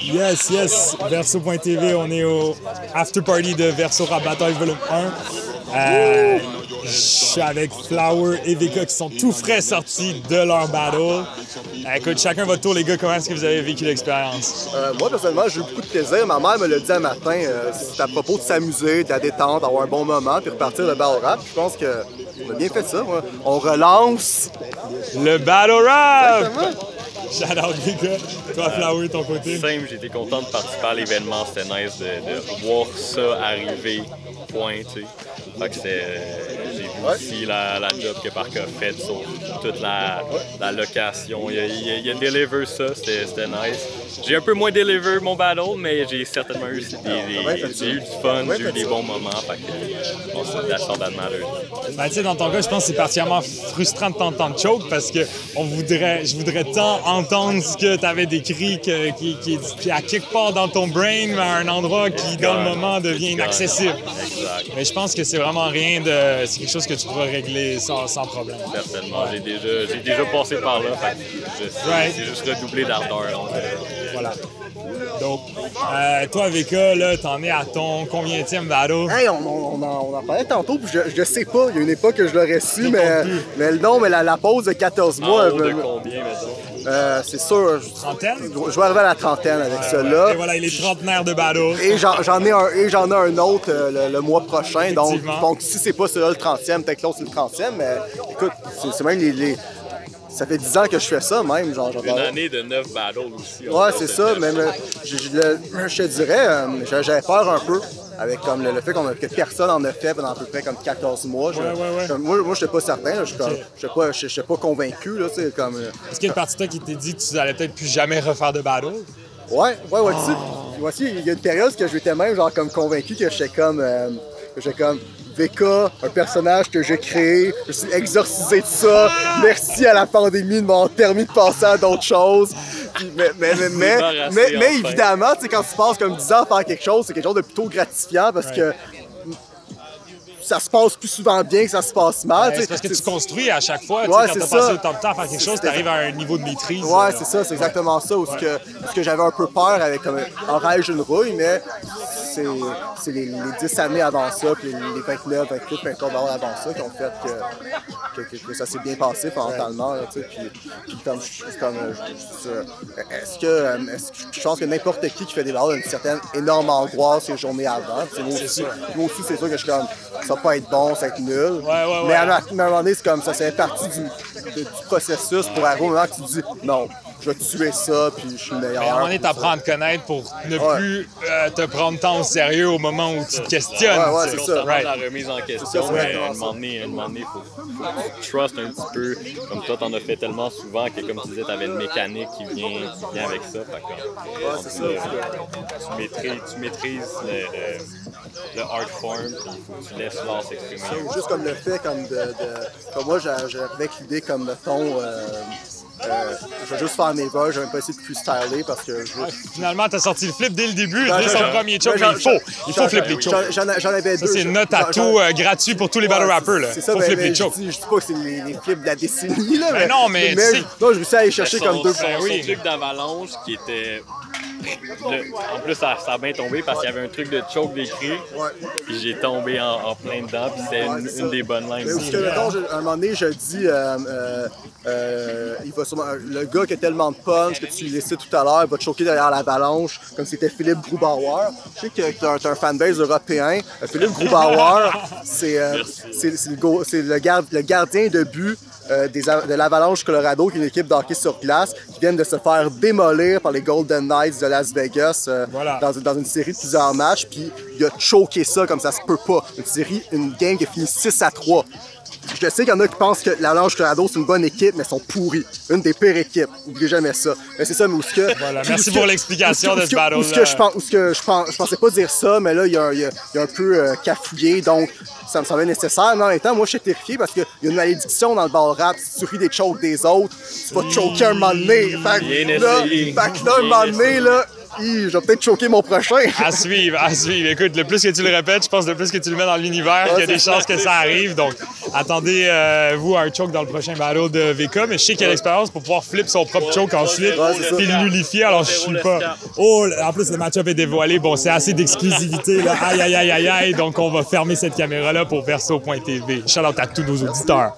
Yes, yes, Verso.tv, on est au after party de Verso Rap Battle Volume 1. Je suis avec Flower et Veka qui sont tout frais sortis de leur battle. Écoute, chacun votre tour, les gars, comment est-ce que vous avez vécu l'expérience? Moi, personnellement, j'ai eu beaucoup de plaisir. Ma mère me l'a dit un matin, c'est à propos de s'amuser, de la détente, d'avoir un bon moment, puis repartir le battle rap. Je pense qu'on a bien fait ça. Moi. On relance le battle rap! Exactement. Shout-out, les gars. Toi, Flower, ton côté? Simple, j'ai été content de participer à l'événement. C'était nice de voir ça arriver, point, tu sais. Fait que j'ai vu aussi la job que Parc a faite sur toute la location. Il a deliver ça, c'était nice. J'ai un peu moins deliver mon battle, mais j'ai certainement eu j'ai eu du fun, j'ai eu des bons moments. Fait que bon, c'est that's all that matters. Ben, tu sais, dans ton cas, je pense que c'est particulièrement frustrant de t'entendre choke parce que je voudrais tant entendre ce que tu avais décrit qui à quelque part dans ton brain, mais à un endroit qui, dans le moment, devient inaccessible. Exact. Mais je pense que c'est vraiment rien de... C'est quelque chose que tu pourras régler sans problème. Certainement. J'ai déjà passé par là. Fait que j'ai juste redoublé d'ardeur. Voilà. Donc, toi, Veka, là, t'en es à ton combienième battle? Hey, on en parlait tantôt, puis je sais pas. Il y a une époque que je l'aurais su, mais la pause de 14 mois... de combien, maintenant? c'est sûr. Trentaine? Je vais arriver à la trentaine avec cela. Et voilà, il est trentenaire de battle. Et j'en ai un autre le mois prochain. Donc si c'est pas celui-là le 30e, peut-être que l'autre c'est le 30e. Mais écoute, c'est même ça fait 10 ans que je fais ça, même. Une année de 9 battles aussi. Ouais, c'est ça. Même, je te dirais, j'avais peur un peu avec comme le fait que personne en a fait pendant à peu près comme 14 mois. Moi, je n'étais pas certain. Je n'étais pas convaincu. Là, comme, est-ce qu'il y a une partie de toi qui t'est dit que tu n'allais peut-être plus jamais refaire de battle? Ouais, voici, il y a une période que j'étais même genre comme convaincu que j'étais comme Veka, un personnage que j'ai créé, je suis exorcisé de ça. Merci à la pandémie de m'avoir permis de passer à d'autres choses. Mais évidemment, quand tu passes comme 10 ans à faire quelque chose, c'est quelque chose de plutôt gratifiant parce que ça se passe plus souvent bien que ça se passe mal. C'est parce que tu construis à chaque fois. Ouais, quand tu as passé autant de temps à faire quelque chose, tu arrives à un niveau de maîtrise. Ouais, c'est ça, c'est exactement ça. Où ce que j'avais un peu peur avec Enrage une rouille, mais c'est les 10 années avant ça, puis les 29, 28, 23 ans avant ça qui ont fait que ça s'est bien passé fondamentalement. Puis est-ce que je pense que n'importe qui fait des balles a une certaine énorme angoisse les journées avant. Moi aussi, c'est sûr que je suis comme ça va pas être bon, ça va être nul. Mais à un moment donné, c'est comme ça fait partie du processus pour arriver au moment que tu dis non. Je vais tuer ça, puis je suis le meilleur. Mais à un moment donné, t'apprends à te connaître pour ne plus te prendre tant au sérieux au moment où tu te questionnes. Ouais, c'est ça. La remise en question, mais à un moment donné, il faut trust un petit peu. Comme toi, t'en as fait tellement souvent que, comme tu disais, t'avais une mécanique qui vient avec ça. Fait que, tu maîtrises le art form, puis il faut que tu laisses l'art s'exprimer. Juste comme le fait, comme moi, j'avais l'idée comme le ton... je vais juste faire mes vols, je vais même pas essayer de freestyler parce que finalement, t'as sorti le flip dès le début, dès son premier choke, mais il faut flipper les chokes. J'en avais deux. Ça, c'est une note à tout gratuit pour tous les battle rappers. C'est ça, faut flipper les chokes. Je dis pas que c'est les flips de la décennie, là. Mais non, mais je réussis à aller chercher comme deux. Son truc d'avalanche qui était... En plus, ça a bien tombé parce qu'il y avait un truc de choke décrit. Puis j'ai tombé en plein dedans. Puis c'était une des bonnes lines. À un moment donné, je dis, le gars qui a tellement de punch que tu laissais tout à l'heure, il va te choquer derrière l'avalanche, comme si c'était Philippe Grubauer. Je sais que tu as un fanbase européen. Philippe Grubauer, c'est le gardien de but de l'Avalanche Colorado, qui est une équipe d'hockey sur glace, qui viennent de se faire démolir par les Golden Knights de Las Vegas dans une série de plusieurs matchs, puis il a choqué ça comme ça se peut pas. Une game qui a fini 6-3. Je sais qu'il y en a qui pensent que l'Avalanche Colorado, c'est une bonne équipe, mais ils sont pourris. Une des pires équipes. N'oubliez jamais ça. Mais c'est ça, mais où ce que... Voilà, merci pour l'explication de ce battle. Je pensais pas dire ça, mais là, il y a un peu cafouillé, donc ça me semblait nécessaire. Mais en même temps, moi, je suis terrifié parce qu'il y a une malédiction dans le battle rap. Si tu ris des chokes des autres, tu vas te choker un moment donné. Fait que là, un moment donné, là... je vais peut-être choquer mon prochain. À suivre, à suivre. Écoute, le plus que tu le répètes, je pense le plus que tu le mets dans l'univers, qu'il y a des chances que ça arrive. Donc, attendez, vous, un choke dans le prochain battle de VK. Mais je sais qu'il y a l'expérience pour pouvoir flip son propre choke ensuite puis le nullifier. Alors, je suis pas... Oh, en plus, le match-up est dévoilé. Bon, c'est assez d'exclusivité, là. Aïe, aïe, aïe, aïe, aïe. Donc, on va fermer cette caméra-là pour Verso.tv. Shout out à tous nos auditeurs.